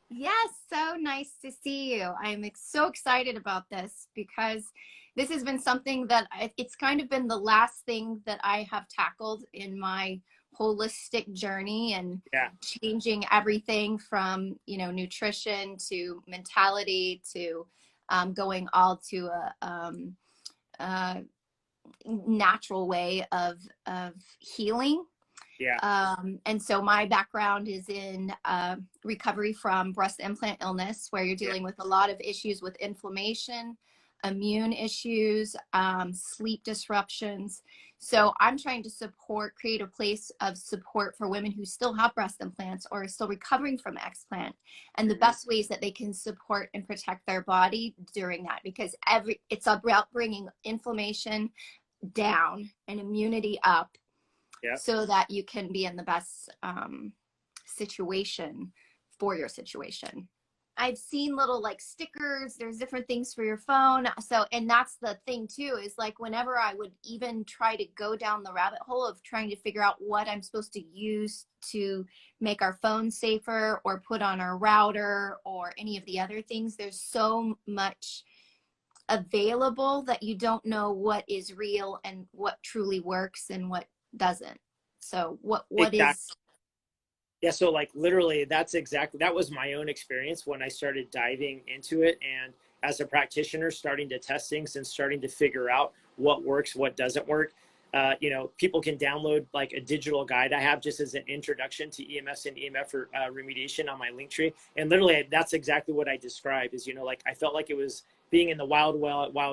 Yes, so nice to see you. So excited about this because this has been something that it's kind of been the last thing that I have tackled in my holistic journey and Yeah. changing everything from, nutrition to mentality to going all to a natural way of healing. Yeah. And so my background is in recovery from breast implant illness, where you're Yeah. dealing with a lot of issues with inflammation, immune issues, sleep disruptions. So I'm trying to create a place of support for women who still have breast implants or are still recovering from explant, and the Mhm. best ways that they can support and protect their body during that, because it's about bringing inflammation down and immunity up Yeah. so that you can be in the best situation for your situation. I've seen little like stickers, there's different things for your phone. So, and that's the thing too, is like whenever I would even try to go down the rabbit hole of trying to figure out what I'm supposed to use to make our phone safer or put on our router or any of the other things, there's so much available that you don't know what is real and what truly works and what doesn't. So what Exactly. is Yeah. So like literally that was my own experience when I started diving into it. And as a practitioner, starting to test things and starting to figure out what works, what doesn't work. People can download like a digital guide I have just as an introduction to EMS and EMF remediation on my link tree. And literally that's exactly what I described is, like I felt like it was being in the wild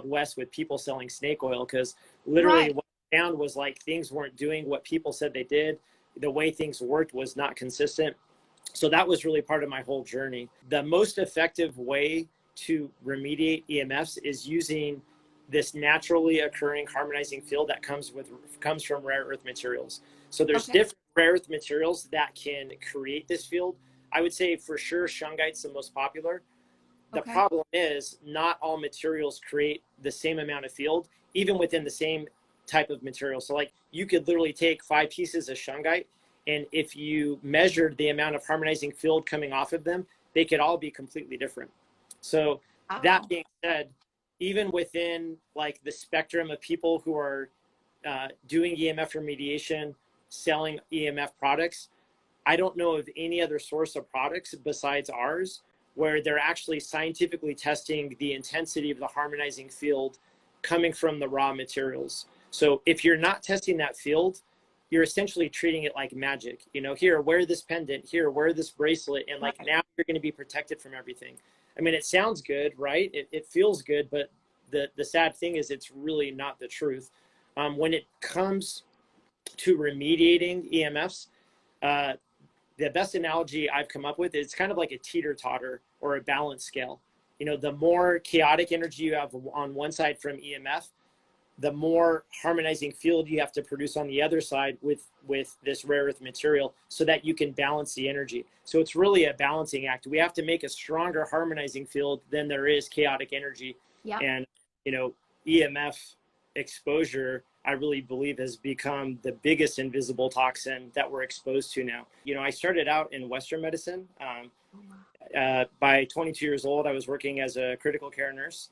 west with people selling snake oil. Cause literally right? what I found was like things weren't doing what people said they did. The way things worked was not consistent. So that was really part of my whole journey. The most effective way to remediate EMFs is using this naturally occurring harmonizing field that comes from rare earth materials. So there's Okay. different rare earth materials that can create this field. I would say for sure shungite's the most popular. The Okay. problem is not all materials create the same amount of field, even within the same type of material. So like you could literally take 5 pieces of shungite, and if you measured the amount of harmonizing field coming off of them, they could all be completely different. So that Oh, being said, even within like the spectrum of people who are doing EMF remediation, selling EMF products, I don't know of any other source of products besides ours where they're actually scientifically testing the intensity of the harmonizing field coming from the raw materials. So if you're not testing that field, you're essentially treating it like magic. Here, wear this pendant, here, wear this bracelet, and like right. now you're going to be protected from everything. I mean, it sounds good, right? It feels good, but the sad thing is it's really not the truth. When it comes to remediating EMFs, uh, the best analogy I've come up with is kind of like a teeter totter or a balance scale. The more chaotic energy you have on one side from EMF, the more harmonizing field you have to produce on the other side with this rare earth material so that you can balance the energy. So it's really a balancing act. We have to make a stronger harmonizing field than there is chaotic energy. Yep. And EMF exposure, I really believe, has become the biggest invisible toxin that we're exposed to now. I started out in Western medicine. By 22 years old, I was working as a critical care nurse,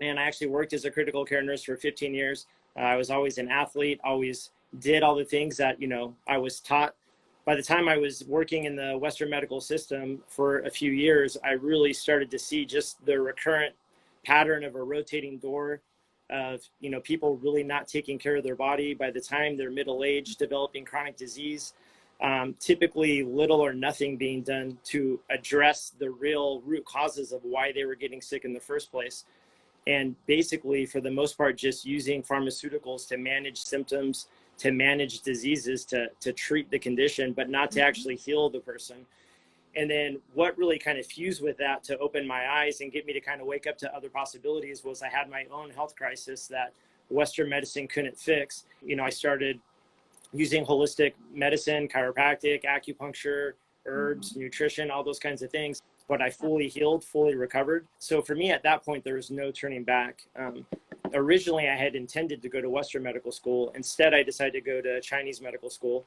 and I actually worked as a critical care nurse for 15 years. I was always an athlete, always did all the things that I was taught. By the time I was working in the Western medical system for a few years, I really started to see just the recurrent pattern of a rotating door of people really not taking care of their body by the time they're middle aged, developing chronic disease. Typically little or nothing being done to address the real root causes of why they were getting sick in the first place, and basically for the most part just using pharmaceuticals to manage symptoms, to manage diseases, to treat the condition, but not to Mhm. actually heal the person. And then what really kind of fused with that to open my eyes and get me to kind of wake up to other possibilities was I had my own health crisis that Western medicine couldn't fix. I started using holistic medicine, chiropractic, acupuncture, herbs, Mhm. nutrition, all those kinds of things. But I Yep. fully healed, fully recovered. So for me at that point, there was no turning back. Originally, I had intended to go to Western medical school. Instead, I decided to go to Chinese medical school.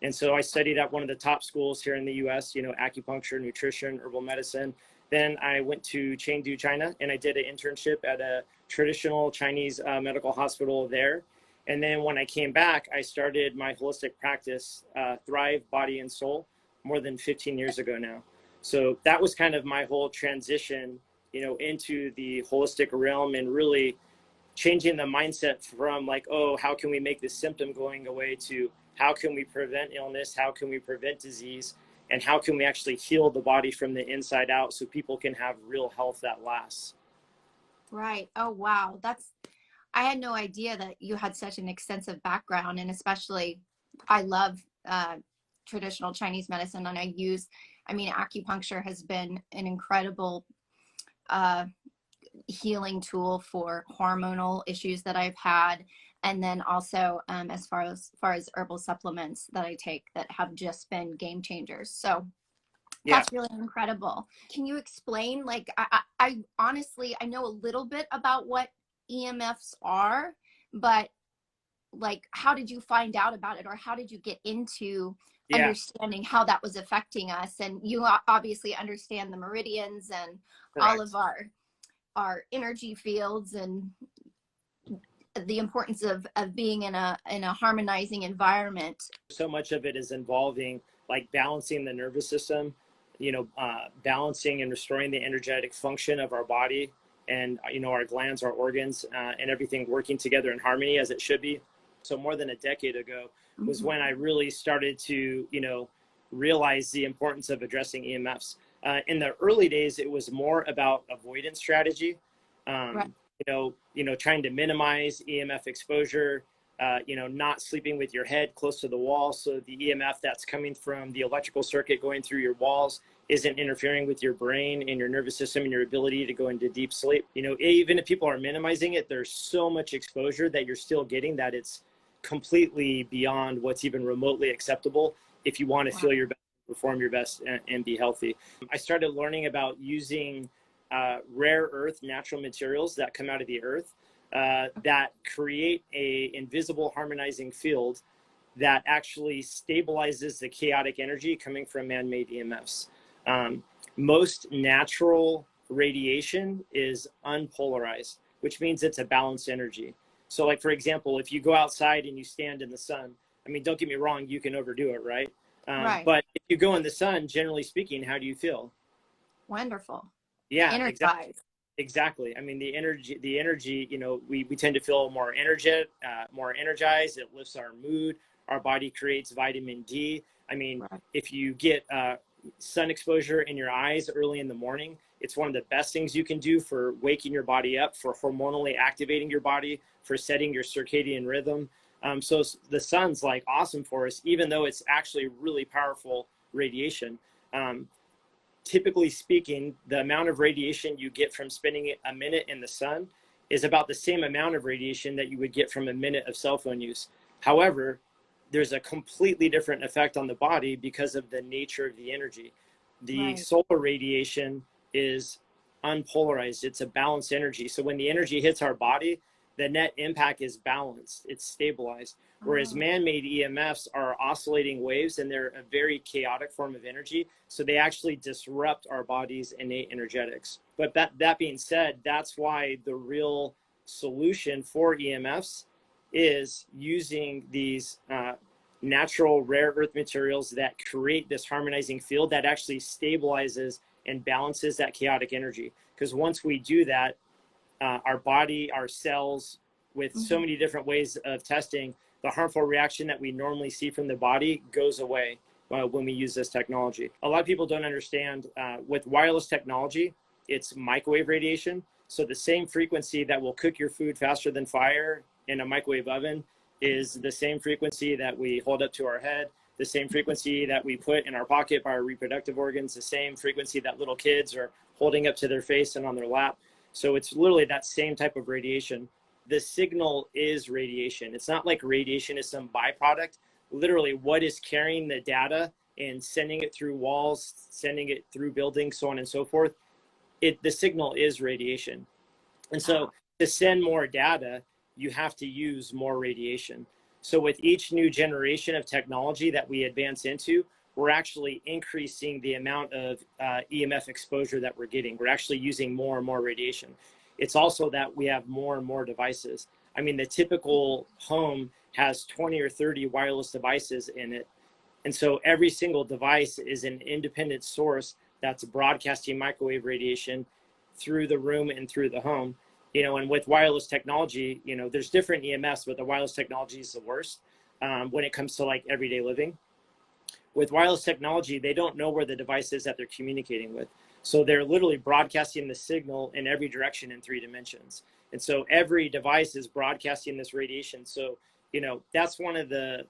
And so I studied at one of the top schools here in the US, you know, acupuncture, nutrition, herbal medicine. Then I went to Chengdu, China, and I did an internship at a traditional Chinese medical hospital there. And then when I came back, I started my holistic practice, Thrive Body and Soul, more than 15 years ago now. So that was kind of my whole transition, you know, into the holistic realm, and really changing the mindset from like, oh, how can we make this symptom going away, to how can we prevent illness, how can we prevent disease, and how can we actually heal the body from the inside out so people can have real health that lasts. Right. Oh, wow. I had no idea that you had such an extensive background, and especially I love traditional Chinese medicine, and acupuncture has been an incredible healing tool for hormonal issues that I've had. And then also as far as herbal supplements that I take that have just been game changers. So that's really incredible. Can you explain, like, I honestly, I know a little bit about what EMFs are, but like, how did you find out about it, or how did you get into understanding how that was affecting us? And you obviously understand the meridians and all of our energy fields, and the importance of being in a harmonizing environment. So much of it is involving like balancing the nervous system, you know, balancing and restoring the energetic function of our body, and, you know, our glands, our organs, and everything working together in harmony as it should be. So more than a decade ago was when I really started to, you know, realize the importance of addressing EMFs. In the early days, it was more about avoidance strategy, you know, trying to minimize EMF exposure, you know, not sleeping with your head close to the wall, so the EMF that's coming from the electrical circuit going through your walls isn't interfering with your brain and your nervous system and your ability to go into deep sleep. You know, even if people are minimizing it, there's so much exposure that you're still getting that it's completely beyond what's even remotely acceptable if you want to feel your best, perform your best, and be healthy. I started learning about using rare earth natural materials that come out of the earth that create a invisible harmonizing field that actually stabilizes the chaotic energy coming from man-made EMFs. Most natural radiation is unpolarized, which means it's a balanced energy. So like, for example, if you go outside and you stand in the sun, I mean, don't get me wrong, you can overdo it, right? But if you go in the sun, generally speaking, how do you feel? Wonderful. Yeah, energized. Exactly. I mean, the energy, you know, we tend to feel more energetic, more energized. It lifts our mood. Our body creates vitamin D. I mean, if you get sun exposure in your eyes early in the morning, it's one of the best things you can do for waking your body up, for hormonally activating your body, for setting your circadian rhythm. So the sun's like awesome for us, even though it's actually really powerful radiation. Typically speaking, the amount of radiation you get from spending a minute in the sun is about the same amount of radiation that you would get from a minute of cell phone use. However, there's a completely different effect on the body because of the nature of the energy. The solar radiation is unpolarized. It's a balanced energy. So when the energy hits our body, the net impact is balanced. It's stabilized. Whereas man-made EMFs are oscillating waves, and they're a very chaotic form of energy. So they actually disrupt our body's innate energetics. But that being said, that's why the real solution for EMFs is using these natural rare earth materials that create this harmonizing field that actually stabilizes and balances that chaotic energy. Because once we do that, our body, our cells, with so many different ways of testing, the harmful reaction that we normally see from the body goes away when we use this technology. A lot of people don't understand with wireless technology, it's microwave radiation. So the same frequency that will cook your food faster than fire in a microwave oven is the same frequency that we hold up to our head, the same frequency that we put in our pocket by our reproductive organs, the same frequency that little kids are holding up to their face and on their lap. So it's literally that same type of radiation. The signal is radiation. It's not like radiation is some byproduct. Literally, what is carrying the data and sending it through walls, sending it through buildings, so on and so forth, the signal is radiation. And so to send more data, you have to use more radiation. So with each new generation of technology that we advance into, we're actually increasing the amount of EMF exposure that we're getting. We're actually using more and more radiation. It's also that we have more and more devices. I mean, the typical home has 20 or 30 wireless devices in it. And so every single device is an independent source that's broadcasting microwave radiation through the room and through the home. You know, and with wireless technology, you know, there's different EMFs, but the wireless technology is the worst when it comes to like everyday living. With wireless technology, they don't know where the device is that they're communicating with. So they're literally broadcasting the signal in every direction in 3 dimensions. And so every device is broadcasting this radiation. So, you know, that's one of the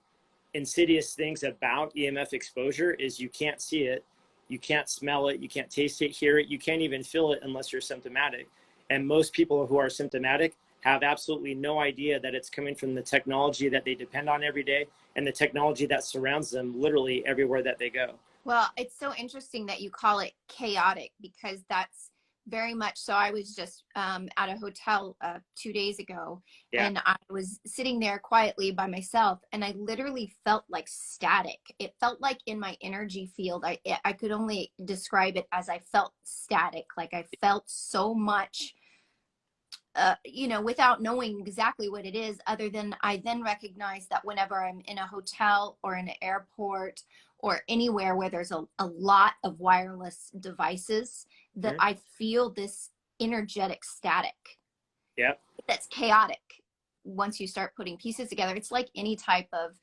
insidious things about EMF exposure is you can't see it, you can't smell it, you can't taste it, hear it, you can't even feel it unless you're symptomatic. And most people who are symptomatic have absolutely no idea that it's coming from the technology that they depend on every day and the technology that surrounds them literally everywhere that they go. Well, it's so interesting that you call it chaotic, because that's very much so. I was just at a hotel 2 days ago, and I was sitting there quietly by myself, and I literally felt like static. It felt like in my energy field, I could only describe it as I felt static. Like I felt so much, you know, without knowing exactly what it is, other than I then recognize that whenever I'm in a hotel or in an airport or anywhere where there's a lot of wireless devices, that I feel this energetic static. Yeah. That's chaotic. Once you start putting pieces together, it's like any type of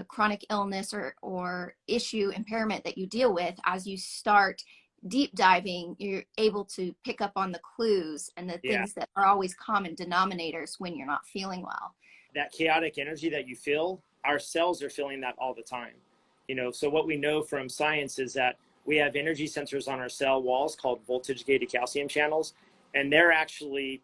chronic illness or issue, impairment that you deal with. As you start deep diving, you're able to pick up on the clues and the things that are always common denominators when you're not feeling well. That chaotic energy that you feel, our cells are feeling that all the time. You know, so what we know from science is that we have energy sensors on our cell walls called voltage gated calcium channels, and they're actually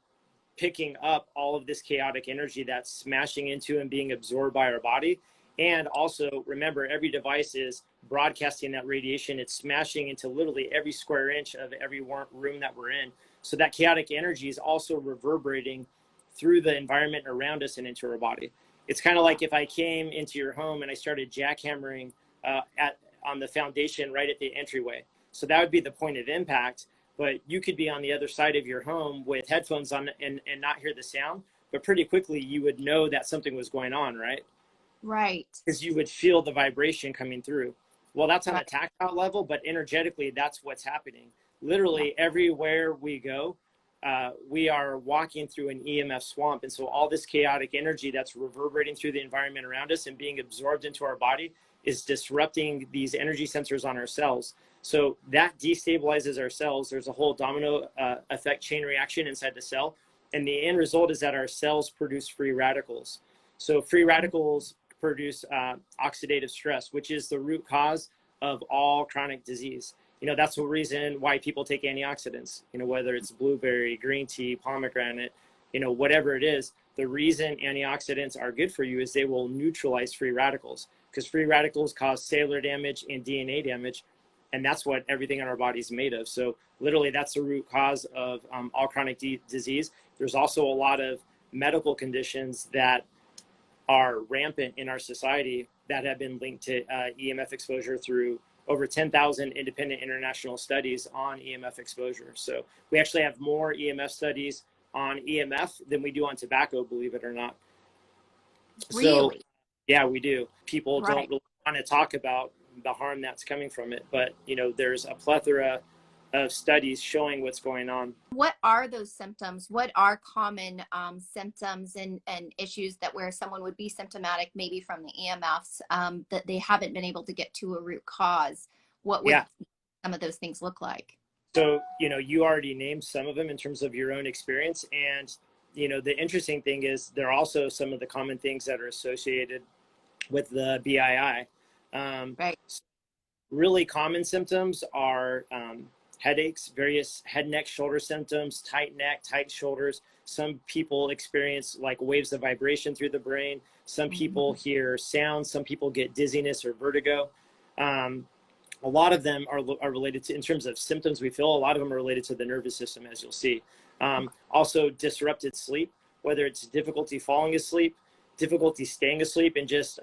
picking up all of this chaotic energy that's smashing into and being absorbed by our body. And also remember, every device is broadcasting that radiation. It's smashing into literally every square inch of every room that we're in. So that chaotic energy is also reverberating through the environment around us and into our body. It's kind of like if I came into your home and I started jackhammering on the foundation right at the entryway. So that would be the point of impact, but you could be on the other side of your home with headphones on and not hear the sound, but pretty quickly you would know that something was going on, right? Right. Because you would feel the vibration coming through. Well, that's on a tactile level, but energetically, that's what's happening. Literally everywhere we go, we are walking through an EMF swamp. And so all this chaotic energy that's reverberating through the environment around us and being absorbed into our body is disrupting these energy sensors on our cells. So that destabilizes our cells. There's a whole domino effect chain reaction inside the cell. And the end result is that our cells produce free radicals. So free radicals produce oxidative stress, which is the root cause of all chronic disease. You know, that's the reason why people take antioxidants, you know, whether it's blueberry, green tea, pomegranate, you know, whatever it is. The reason antioxidants are good for you is they will neutralize free radicals, because free radicals cause cellular damage and DNA damage. And that's what everything in our body is made of. So literally that's the root cause of all chronic disease. There's also a lot of medical conditions that are rampant in our society that have been linked to EMF exposure through over 10,000 independent international studies on EMF exposure. So we actually have more EMF studies on EMF than we do on tobacco, believe it or not. Really? So yeah, we do. People don't really want to talk about the harm that's coming from it, but you know, there's a plethora of studies showing what's going on. What are those symptoms? What are common symptoms and issues that where someone would be symptomatic, maybe from the EMFs, that they haven't been able to get to a root cause? What would some of those things look like? So, you know, you already named some of them in terms of your own experience. And, you know, the interesting thing is there are also some of the common things that are associated with the BII. Really common symptoms are headaches, various head, neck, shoulder symptoms, tight neck, tight shoulders. Some people experience like waves of vibration through the brain. Some people hear sounds. Some people get dizziness or vertigo. A lot of them are related to, in terms of symptoms we feel, a lot of them are related to the nervous system, as you'll see. Also disrupted sleep, whether it's difficulty falling asleep, difficulty staying asleep and just,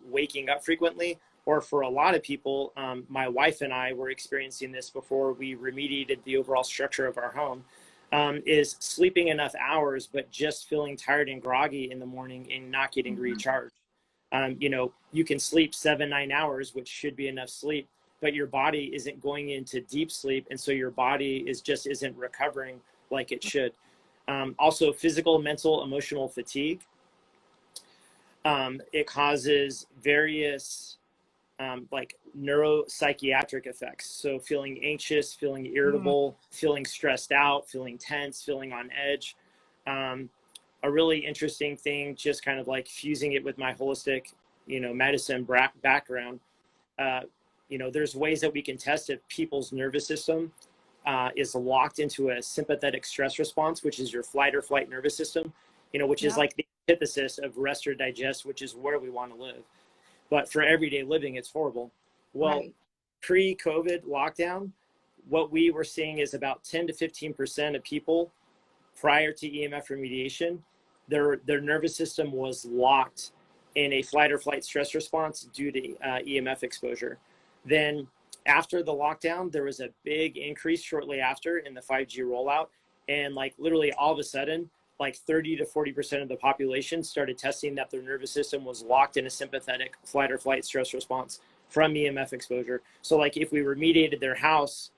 waking up frequently. Or for a lot of people, my wife and I were experiencing this before we remediated the overall structure of our home, is sleeping enough hours, but just feeling tired and groggy in the morning and not getting recharged. You can sleep 7-9 hours, which should be enough sleep, but your body isn't going into deep sleep. And so your body isn't recovering like it should. Also physical, mental, emotional fatigue. It causes various like neuropsychiatric effects. So feeling anxious, feeling irritable, feeling stressed out, feeling tense, feeling on edge. A really interesting thing, just kind of like fusing it with my holistic, medicine background. There's ways that we can test if people's nervous system is locked into a sympathetic stress response, which is your flight or flight nervous system, which is like the antithesis of rest or digest, which is where we want to live. But for everyday living, it's horrible. Well, pre-COVID lockdown, what we were seeing is about 10 to 15% of people prior to EMF remediation, their nervous system was locked in a flight or flight stress response due to EMF exposure. Then after the lockdown, there was a big increase shortly after in the 5G rollout. And like literally all of a sudden, like 30 to 40% of the population started testing that their nervous system was locked in a sympathetic flight or flight stress response from EMF exposure. So like if we remediated their house,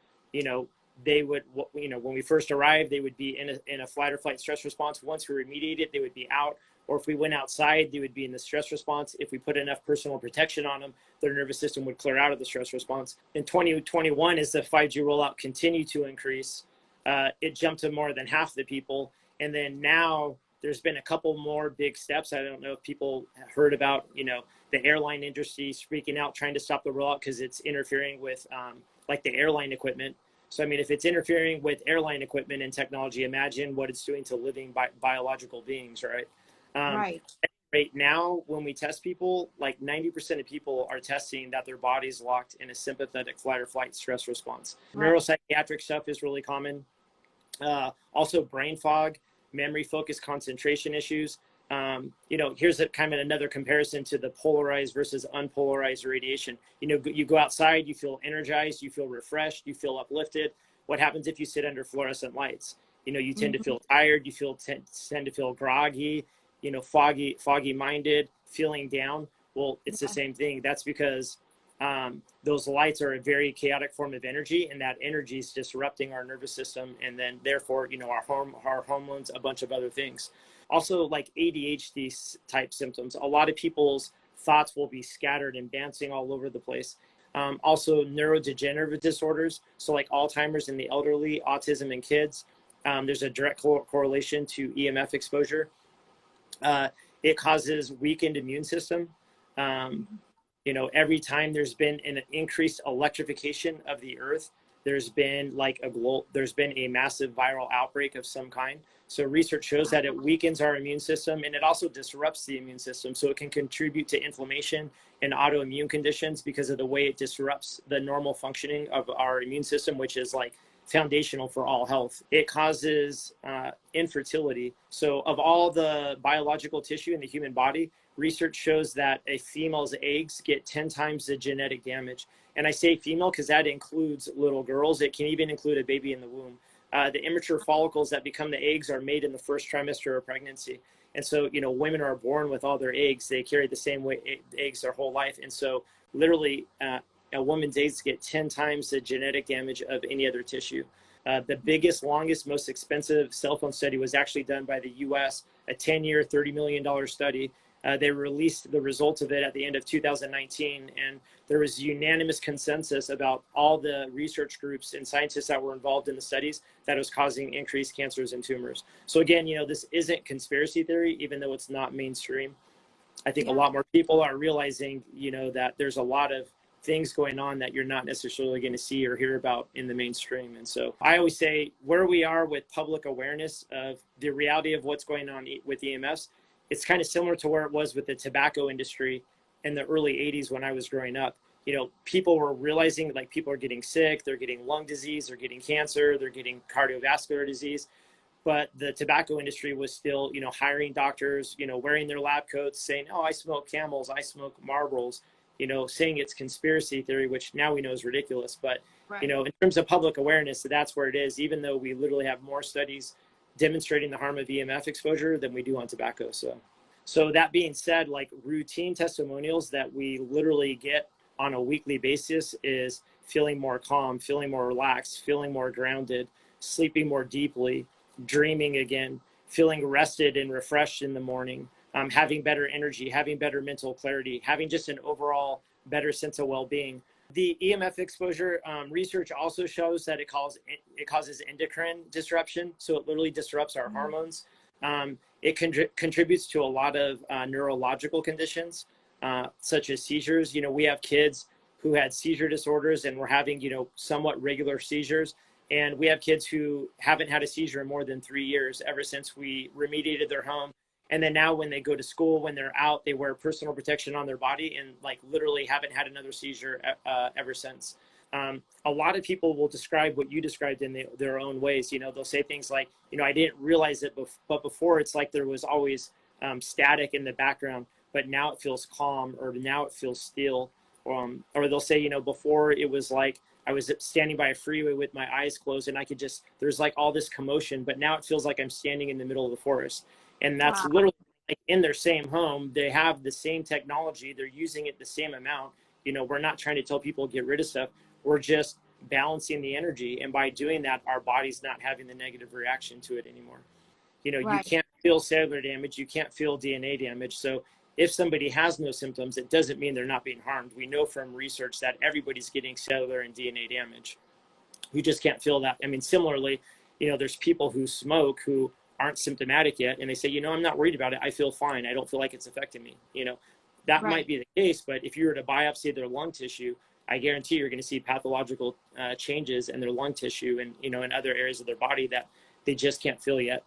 they would, when we first arrived, they would be in a flight or flight stress response. Once we remediated, they would be out. Or if we went outside, they would be in the stress response. If we put enough personal protection on them, their nervous system would clear out of the stress response. In 2021, as the 5G rollout continued to increase, it jumped to more than half the people. And then now there's been a couple more big steps. I don't know if people heard about, the airline industry speaking out, trying to stop the rollout because it's interfering with like the airline equipment. So, I mean, if it's interfering with airline equipment and technology, imagine what it's doing to living biological beings, right? Right now, when we test people, like 90% of people are testing that their body's locked in a sympathetic flight or flight stress response. Neuropsychiatric stuff is really common. Also brain fog, memory, focus, concentration issues. Here's kind of another comparison to the polarized versus unpolarized radiation. You go outside, you feel energized, you feel refreshed, you feel uplifted. What happens if you sit under fluorescent lights? You tend to feel tired, you tend to feel groggy, foggy minded, feeling down. Well, it's the same thing. That's because those lights are a very chaotic form of energy, and that energy is disrupting our nervous system, and then therefore, our hormones, a bunch of other things. Also, like ADHD type symptoms, a lot of people's thoughts will be scattered and bouncing all over the place. Also, neurodegenerative disorders, so like Alzheimer's in the elderly, autism in kids. There's a direct correlation to EMF exposure. It causes weakened immune system. Every time there's been an increased electrification of the earth, there's been a massive viral outbreak of some kind. So research shows that it weakens our immune system, and it also disrupts the immune system. So it can contribute to inflammation and autoimmune conditions because of the way it disrupts the normal functioning of our immune system, which is like foundational for all health. It causes infertility. So of all the biological tissue in the human body, research shows that a female's eggs get 10 times the genetic damage. And I say female because that includes little girls. It can even include a baby in the womb. The immature follicles that become the eggs are made in the first trimester of pregnancy. And so, women are born with all their eggs. They carry the same way eggs their whole life. And so literally a woman's eggs get 10 times the genetic damage of any other tissue. The biggest, longest, most expensive cell phone study was actually done by the US, a 10-year, $30 million study. They released the results of it at the end of 2019, and there was unanimous consensus about all the research groups and scientists that were involved in the studies that it was causing increased cancers and tumors. So again, this isn't conspiracy theory, even though it's not mainstream. I think a lot more people are realizing, that there's a lot of things going on that you're not necessarily going to see or hear about in the mainstream. And so I always say where we are with public awareness of the reality of what's going on with EMFs, it's kind of similar to where it was with the tobacco industry in the early 80s when I was growing up. People were realizing people are getting sick, they're getting lung disease, they're getting cancer, they're getting cardiovascular disease. but the tobacco industry was still, you know, hiring doctors, you know, wearing their lab coats, saying, oh, I smoke Camels, I smoke Marlboros, you know, saying it's conspiracy theory, which now we know is ridiculous. But, you know, in terms of public awareness, that's where it is, even though we literally have more studies demonstrating the harm of EMF exposure than we do on tobacco. So that being said, like routine testimonials that we literally get on a weekly basis is feeling more calm, feeling more relaxed, feeling more grounded, sleeping more deeply, dreaming again, feeling rested and refreshed in the morning, having better energy, having better mental clarity, having just an overall better sense of well-being. The EMF exposure research also shows that it causes endocrine disruption. So it literally disrupts our hormones. It contributes to a lot of neurological conditions, such as seizures. You know, we have kids who had seizure disorders and were having, you know, somewhat regular seizures. And we have kids who haven't had a seizure in more than 3 years ever since we remediated their home. And then now when they go to school, when they're out, they wear personal protection on their body and like literally haven't had another seizure ever since. A lot of people will describe what you described in their own ways. You know, they'll say things like, you know, I didn't realize it, but before it's like there was always static in the background, but now it feels calm, or now it feels still. Or they'll say, you know, before it was like I was standing by a freeway with my eyes closed and I could just, there's like all this commotion, but now it feels like I'm standing in the middle of the forest. And that's literally like in their same home. They have the same technology. They're using it the same amount. You know, we're not trying to tell people get rid of stuff. We're just balancing the energy. And by doing that, our body's not having the negative reaction to it anymore. You know, you can't feel cellular damage. You can't feel DNA damage. So if somebody has no symptoms, it doesn't mean they're not being harmed. We know from research that everybody's getting cellular and DNA damage. You just can't feel that. I mean, similarly, you know, there's people who smoke who aren't symptomatic yet, and they say, you know, I'm not worried about it. I feel fine. I don't feel like it's affecting me. You know, that might be the case, but if you were to biopsy their lung tissue, I guarantee you're going to see pathological changes in their lung tissue and, you know, in other areas of their body that they just can't feel yet.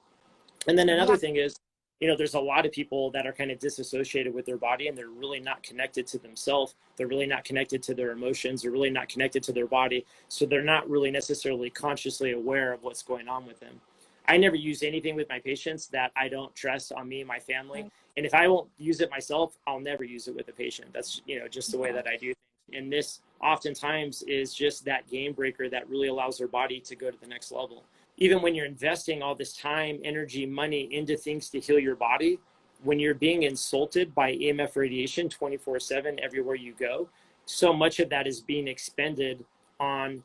And then another thing is, you know, there's a lot of people that are kind of disassociated with their body and they're really not connected to themselves. They're really not connected to their emotions. They're really not connected to their body. So they're not really necessarily consciously aware of what's going on with them. I never use anything with my patients that I don't trust on me and my family. And if I won't use it myself, I'll never use it with a patient. That's, you know, just the way that I do things. And this oftentimes is just that game breaker that really allows their body to go to the next level. Even when you're investing all this time, energy, money into things to heal your body, when you're being insulted by EMF radiation 24/7 everywhere you go, so much of that is being expended on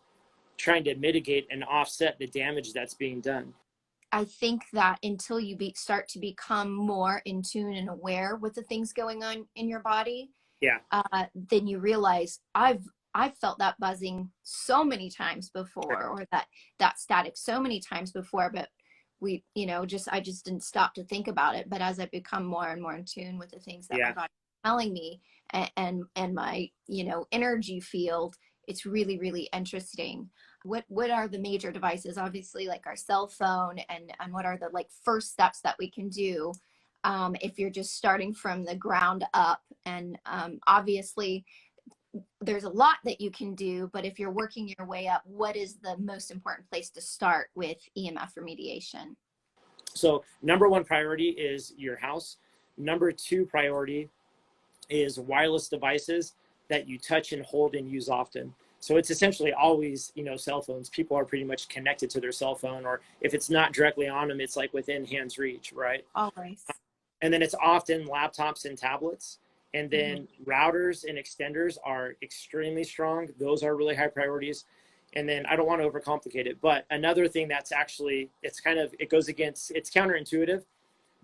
trying to mitigate and offset the damage that's being done. I think that until you start to become more in tune and aware with the things going on in your body, then you realize I've felt that buzzing so many times before, or that static so many times before, but I just didn't stop to think about it. But as I become more and more in tune with the things that my body is telling me and my, you know, energy field, it's really, really interesting. What are the major devices? Obviously, like our cell phone, and what are the like first steps that we can do if you're just starting from the ground up? And obviously, there's a lot that you can do, but if you're working your way up, what is the most important place to start with EMF remediation? So number one priority is your house. Number two priority is wireless devices that you touch and hold and use often. So it's essentially always, you know, cell phones. People are pretty much connected to their cell phone, or if it's not directly on them, it's like within hand's reach, right? Always. And then it's often laptops and tablets. And then routers and extenders are extremely strong. Those are really high priorities. And then I don't want to overcomplicate it, but another thing that's actually, it's counterintuitive,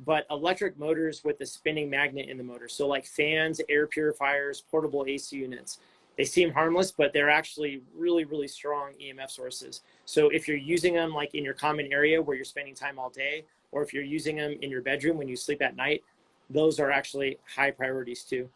but electric motors with a spinning magnet in the motor. So like fans, air purifiers, portable AC units, they seem harmless, but they're actually really, really strong EMF sources. So if you're using them like in your common area where you're spending time all day, or if you're using them in your bedroom when you sleep at night, those are actually high priorities too.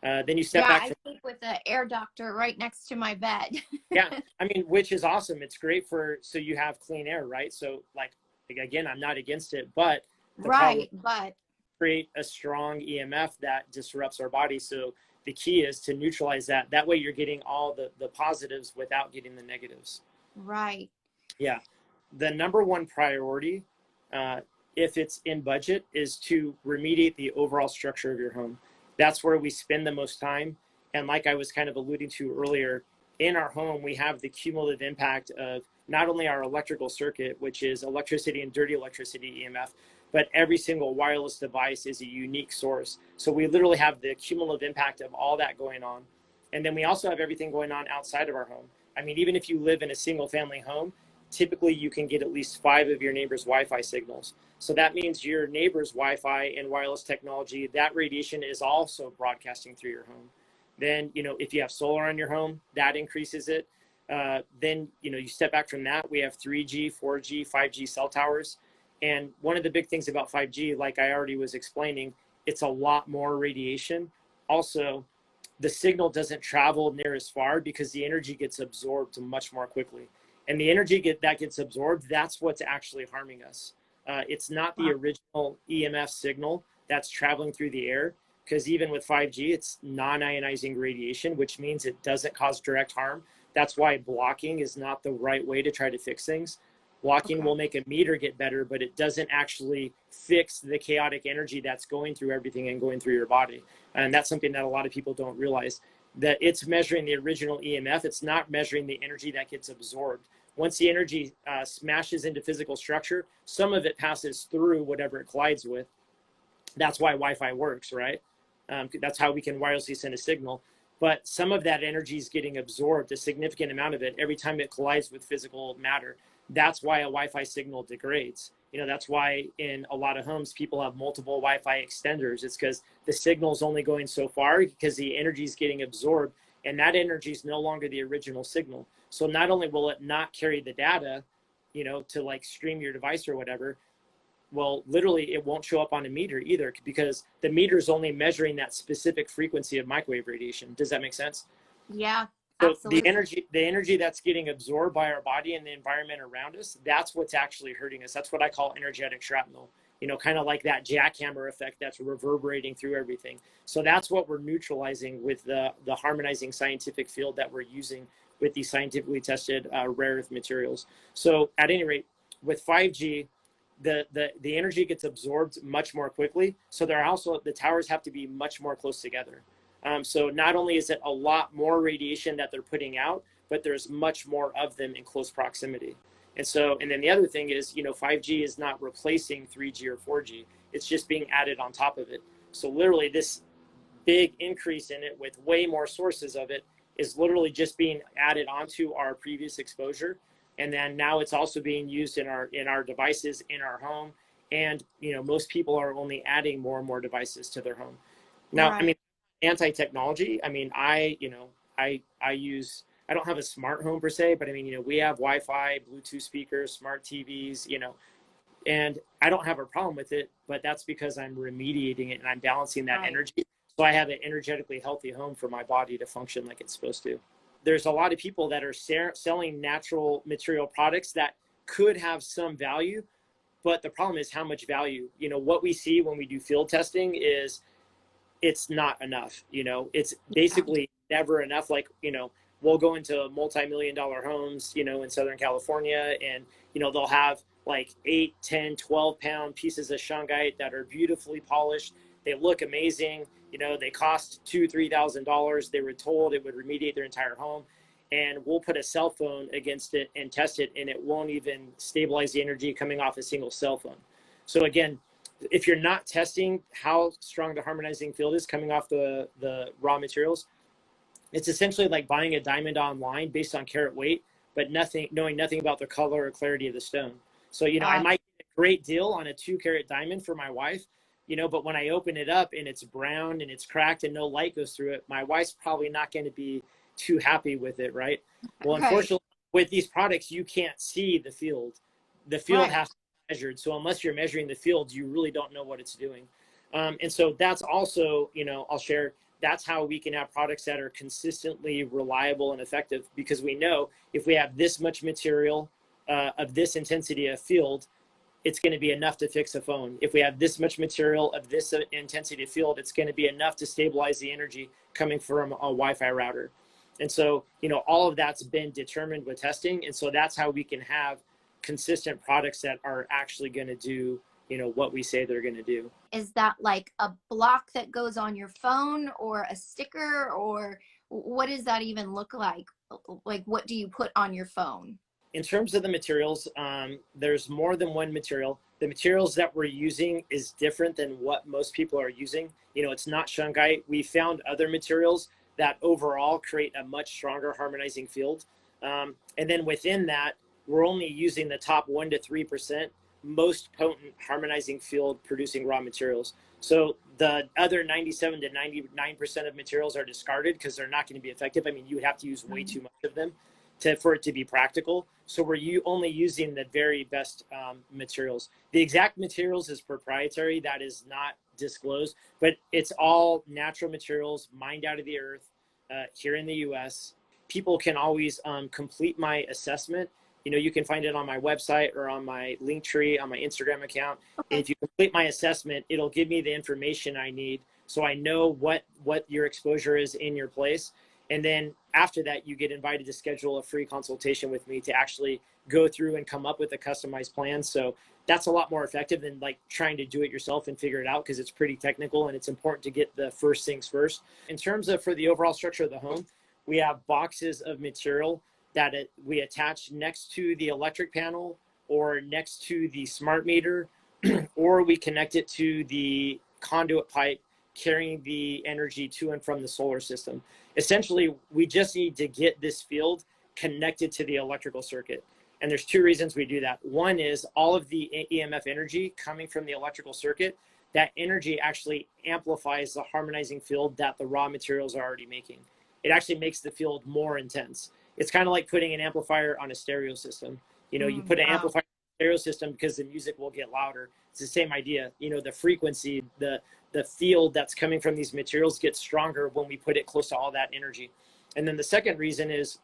Then you step back. I sleep with the air doctor right next to my bed. I mean, which is awesome. It's great so you have clean air, right? So like again, I'm not against it, but but create a strong EMF that disrupts our body. So the key is to neutralize that. That way you're getting all the positives without getting the negatives. Right. Yeah. The number one priority if it's in budget, is to remediate the overall structure of your home. That's where we spend the most time. And like I was kind of alluding to earlier, in our home, we have the cumulative impact of not only our electrical circuit, which is electricity and dirty electricity, EMF, but every single wireless device is a unique source. So we literally have the cumulative impact of all that going on. And then we also have everything going on outside of our home. I mean, even if you live in a single family home, typically you can get at least 5 of your neighbor's Wi-Fi signals. So that means your neighbor's Wi-Fi and wireless technology, that radiation is also broadcasting through your home. Then, you know, if you have solar on your home, that increases it. Then, you know, you step back from that, we have 3G, 4G, 5G cell towers. And one of the big things about 5G, like I already was explaining, it's a lot more radiation. Also, the signal doesn't travel near as far because the energy gets absorbed much more quickly. And the energy that gets absorbed, that's what's actually harming us. It's not the original EMF signal that's traveling through the air, because even with 5G, it's non-ionizing radiation, which means it doesn't cause direct harm. That's why blocking is not the right way to try to fix things. Blocking will make a meter get better, but it doesn't actually fix the chaotic energy that's going through everything and going through your body. And that's something that a lot of people don't realize, that it's measuring the original EMF. It's not measuring the energy that gets absorbed. Once the energy smashes into physical structure, some of it passes through whatever it collides with. That's why Wi-Fi works, right? That's how we can wirelessly send a signal. But some of that energy is getting absorbed, a significant amount of it, every time it collides with physical matter. That's why a Wi-Fi signal degrades. You know, that's why in a lot of homes, people have multiple Wi-Fi extenders. It's because the signal is only going so far because the energy is getting absorbed, and that energy is no longer the original signal. So not only will it not carry the data, you know, to like stream your device or whatever, well, literally it won't show up on a meter either, because the meter is only measuring that specific frequency of microwave radiation. Does that make sense? Yeah, so absolutely. the energy that's getting absorbed by our body and the environment around us, that's what's actually hurting us. That's what I call energetic shrapnel, you know, kind of like that jackhammer effect that's reverberating through everything. So that's what we're neutralizing with the harmonizing scientific field that we're using with these scientifically tested rare earth materials. So at any rate, with 5G, the energy gets absorbed much more quickly. So there are also, the towers have to be much more close together. So not only is it a lot more radiation that they're putting out, but there's much more of them in close proximity. And so, and then the other thing is, you know, 5G is not replacing 3G or 4G. It's just being added on top of it. So literally this big increase in it with way more sources of it is literally just being added onto our previous exposure. And then now it's also being used in our devices in our home. And, you know, most people are only adding more and more devices to their home. Now, I mean, anti-technology, I mean, I don't have a smart home per se, but I mean, you know, we have Wi-Fi, Bluetooth speakers, smart TVs, you know, and I don't have a problem with it, but that's because I'm remediating it and I'm balancing that energy. So I have an energetically healthy home for my body to function like it's supposed to. There's a lot of people that are selling natural material products that could have some value, but the problem is how much value. You know, what we see when we do field testing is it's not enough. You know, it's basically never enough. Like, you know, we'll go into multi-million-dollar homes, you know, in Southern California, and, you know, they'll have like 8, 10, 12-pound pieces of shungite that are beautifully polished. They look amazing. You know, they cost $2,000, $3,000. They were told it would remediate their entire home. And we'll put a cell phone against it and test it, and it won't even stabilize the energy coming off a single cell phone. So again, if you're not testing how strong the harmonizing field is coming off the raw materials, it's essentially like buying a diamond online based on carat weight, but knowing nothing about the color or clarity of the stone. So, you know, I might get a great deal on a 2-carat diamond for my wife, you know, but when I open it up and it's brown and it's cracked and no light goes through it, my wife's probably not going to be too happy with it, right? Well, unfortunately, with these products, you can't see the field. The field has to be measured. So unless you're measuring the field, you really don't know what it's doing. And so that's also, you know, I'll share, that's how we can have products that are consistently reliable and effective, because we know if we have this much material of this intensity of field, it's going to be enough to fix a phone. If we have this much material of this intensity of field, it's going to be enough to stabilize the energy coming from a Wi-Fi router. And so, you know, all of that's been determined with testing. And so that's how we can have consistent products that are actually going to do, what we say they're going to do. Is that like a block that goes on your phone or a sticker, or what does that even look like? Like, what do you put on your phone? In terms of the materials, there's more than one material. The materials that we're using is different than what most people are using. It's not shungite. We found other materials that overall create a much stronger harmonizing field. And then within that, we're only using the top 1 to 3% most potent harmonizing field producing raw materials. So the other 97 to 99% of materials are discarded because they're not going to be effective. I mean, you would have to use way too much of them for it to be practical. So we're only using the very best materials. The exact materials is proprietary. That is not disclosed, but it's all natural materials mined out of the earth here in the US. People can always complete my assessment. You can find it on my website or on my link tree on my Instagram account. Okay. And if you complete my assessment, it'll give me the information I need so I know what your exposure is in your place. And then after that, you get invited to schedule a free consultation with me to actually go through and come up with a customized plan. So that's a lot more effective than like trying to do it yourself and figure it out, because it's pretty technical and it's important to get the first things first. In terms of for the overall structure of the home, we have boxes of material that we attach next to the electric panel or next to the smart meter, or we connect it to the conduit pipe carrying the energy to and from the solar system. Essentially, we just need to get this field connected to the electrical circuit. And there's two reasons we do that. One is all of the EMF energy coming from the electrical circuit, that energy actually amplifies the harmonizing field that the raw materials are already making. It actually makes the field more intense. It's kind of like putting an amplifier on a stereo system. You put an amplifier on a stereo system because the music will get louder. It's the same idea. The frequency, the field that's coming from these materials gets stronger when we put it close to all that energy. And then the second reason is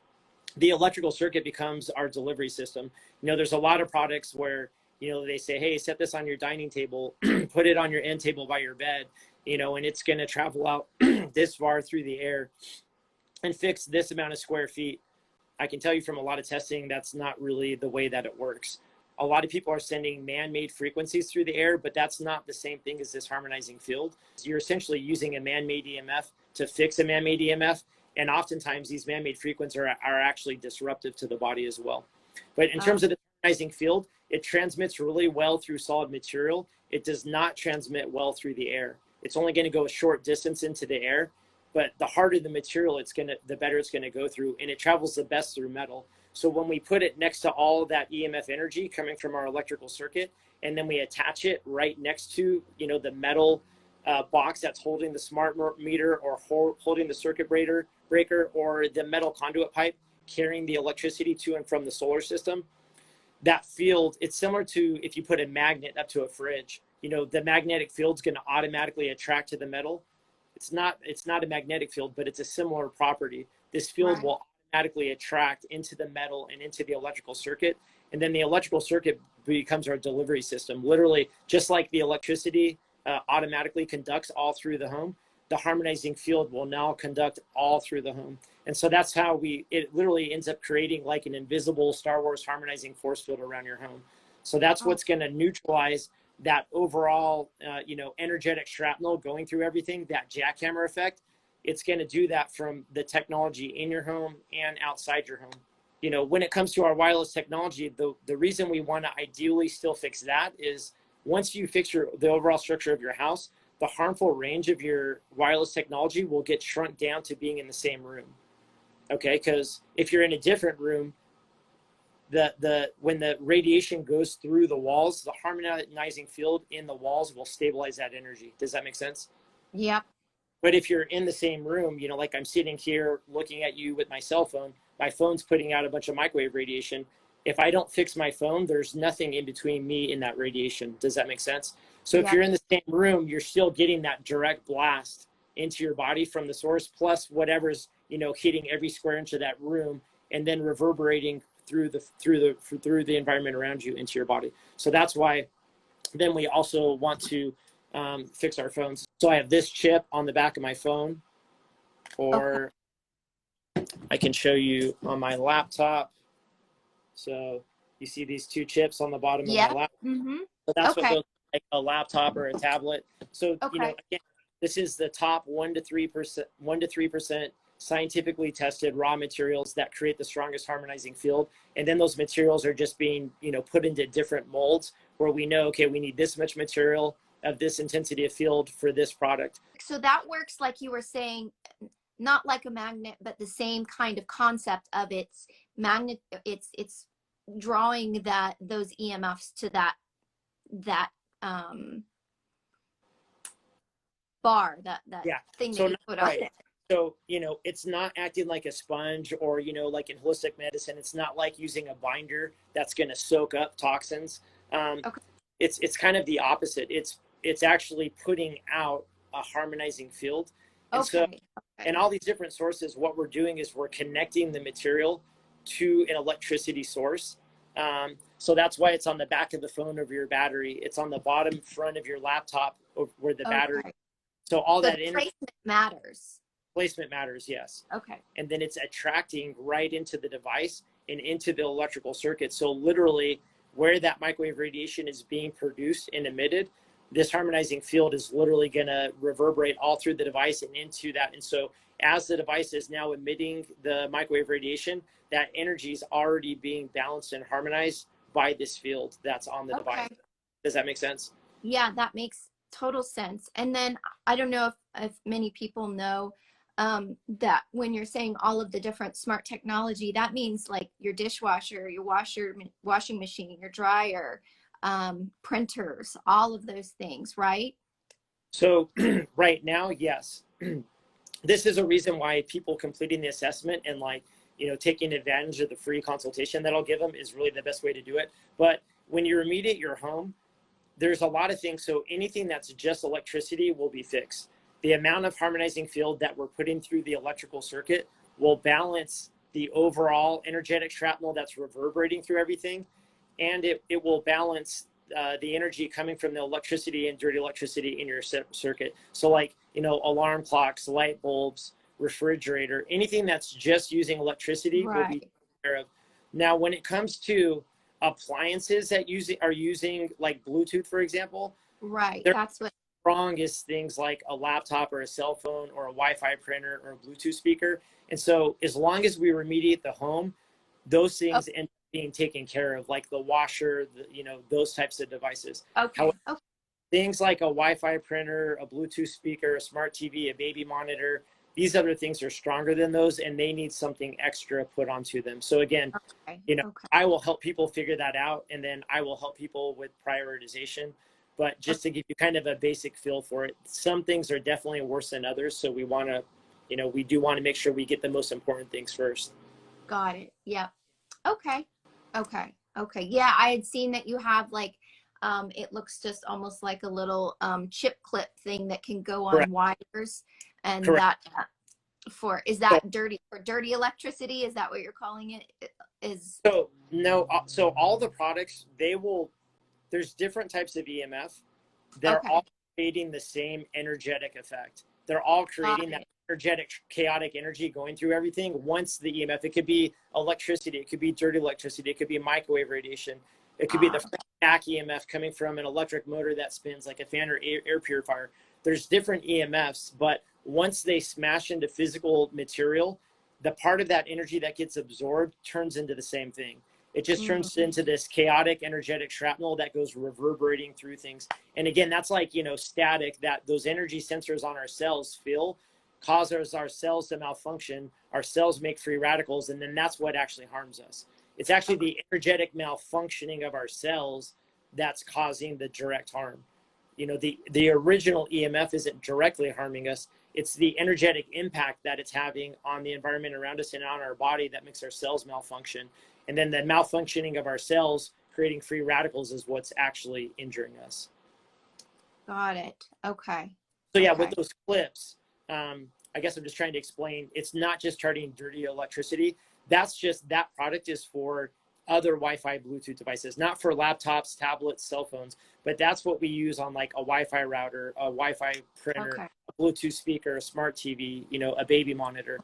the electrical circuit becomes our delivery system. There's a lot of products where, they say, hey, set this on your dining table, put it on your end table by your bed, and it's going to travel out this far through the air and fix this amount of square feet. I can tell you from a lot of testing, that's not really the way that it works. A lot of people are sending man-made frequencies through the air, but that's not the same thing as this harmonizing field. You're essentially using a man-made EMF to fix a man-made EMF, and oftentimes these man-made frequencies are actually disruptive to the body as well. But in terms of the harmonizing field, it transmits really well through solid material. It does not transmit well through the air. It's only going to go a short distance into the air, but the harder the material, the better it's going to go through, and it travels the best through metal. So when we put it next to all that EMF energy coming from our electrical circuit, and then we attach it right next to, the metal box that's holding the smart meter or holding the circuit breaker, or the metal conduit pipe carrying the electricity to and from the solar system, that field, it's similar to if you put a magnet up to a fridge. The magnetic field's going to automatically attract to the metal. It's not a magnetic field, but it's a similar property. This field will automatically attract into the metal and into the electrical circuit. And then the electrical circuit becomes our delivery system. Literally, just like the electricity automatically conducts all through the home, the harmonizing field will now conduct all through the home. And so that's how it literally ends up creating like an invisible Star Wars harmonizing force field around your home. So that's what's going to neutralize that overall, energetic shrapnel going through everything, that jackhammer effect. It's going to do that from the technology in your home and outside your home. When it comes to our wireless technology, the reason we want to ideally still fix that is once you fix the overall structure of your house, the harmful range of your wireless technology will get shrunk down to being in the same room. Okay, because if you're in a different room, when the radiation goes through the walls, the harmonizing field in the walls will stabilize that energy. Does that make sense? Yep. But if you're in the same room, like I'm sitting here looking at you with my cell phone, my phone's putting out a bunch of microwave radiation. If I don't fix my phone, there's nothing in between me and that radiation. Does that make sense? So if you're in the same room, you're still getting that direct blast into your body from the source, plus whatever's, hitting every square inch of that room and then reverberating through the environment around you into your body. So that's why then we also want to fix our phones. So I have this chip on the back of my phone, or I can show you on my laptop. So You see these two chips on the bottom of Yeah. my lap. Mm-hmm. So that's what Okay. goes like a laptop or a tablet. So, you know, Okay. again, this is the top 1 to 3% scientifically tested raw materials that create the strongest harmonizing field. And then those materials are just being, you know, put into different molds where we know, okay, we need this much material of this intensity of field for this product. So that works like you were saying, not like a magnet, but the same kind of concept of its magnet. It's drawing those EMFs to that bar, that Yeah. thing So that you put on right. it. So, you know, it's not acting like a sponge or, you know, like in holistic medicine, it's not like using a binder that's going to soak up toxins. Okay. It's kind of the opposite. It's actually putting out a harmonizing field. And so, and all these different sources, what we're doing is we're connecting the material to an electricity source. So that's why it's on the back of the phone of your battery. It's on the bottom front of your laptop where the battery. So all So that placement matters. Placement matters, yes. Okay. And then it's attracting right into the device and into the electrical circuit. So literally where that microwave radiation is being produced and emitted, this harmonizing field is literally going to reverberate all through the device and into that. And so as the device is now emitting the microwave radiation, that energy is already being balanced and harmonized by this field that's on the device. Does that make sense? Yeah, that makes total sense. And then I don't know if many people know that when you're saying all of the different smart technology, that means like your dishwasher, your washing machine, your dryer, printers, all of those things, right? So right now, yes. This is a reason why people completing the assessment and like, you know, taking advantage of the free consultation that I'll give them is really the best way to do it. But when you remediate your home, there's a lot of things. So anything that's just electricity will be fixed. The amount of harmonizing field that we're putting through the electrical circuit will balance the overall energetic shrapnel that's reverberating through everything. And it will balance the energy coming from the electricity and dirty electricity in your circuit. So like, you know, alarm clocks, light bulbs, refrigerator, anything that's just using electricity will be taken care of. Now, when it comes to appliances that are using like Bluetooth, for example, that's what strongest things like a laptop or a cell phone or a Wi-Fi printer or a Bluetooth speaker. And so as long as we remediate the home, those things end up being taken care of, like the washer, you know, those types of devices. However, things like a Wi-Fi printer, a Bluetooth speaker, a smart TV, a baby monitor, these other things are stronger than those and they need something extra put onto them. So again, you know, I will help people figure that out and then I will help people with prioritization. But just to give you kind of a basic feel for it, some things are definitely worse than others. So we want to, you know, we do want to make sure we get the most important things first. Got it. Yep. Okay. Yeah, I had seen that you have like, it looks just almost like a little chip clip thing that can go on wires, and that is that dirty electricity? Is that what you're calling it? So no, so all the products, there's different types of EMF. They're all creating the same energetic effect. They're all creating that energetic, chaotic energy going through everything. Once the EMF, it could be electricity, it could be dirty electricity, it could be microwave radiation, it could be the back EMF coming from an electric motor that spins like a fan or air purifier. There's different EMFs, but once they smash into physical material, the part of that energy that gets absorbed turns into the same thing. It just turns into this chaotic, energetic shrapnel that goes reverberating through things. And again, that's like, you know, static, that those energy sensors on our cells feel, causes our cells to malfunction. Our cells make free radicals, and then that's what actually harms us. It's actually the energetic malfunctioning of our cells that's causing the direct harm. You know, the original EMF isn't directly harming us. It's the energetic impact that it's having on the environment around us and on our body that makes our cells malfunction. And then the malfunctioning of our cells creating free radicals is what's actually injuring us. Got it. Okay. So yeah, with those clips, I guess I'm just trying to explain, it's not just charging dirty electricity. That's just, that product is for other Wi-Fi Bluetooth devices, not for laptops, tablets, cell phones, but that's what we use on like a Wi-Fi router, a Wi-Fi printer, a Bluetooth speaker, a smart TV, you know, a baby monitor,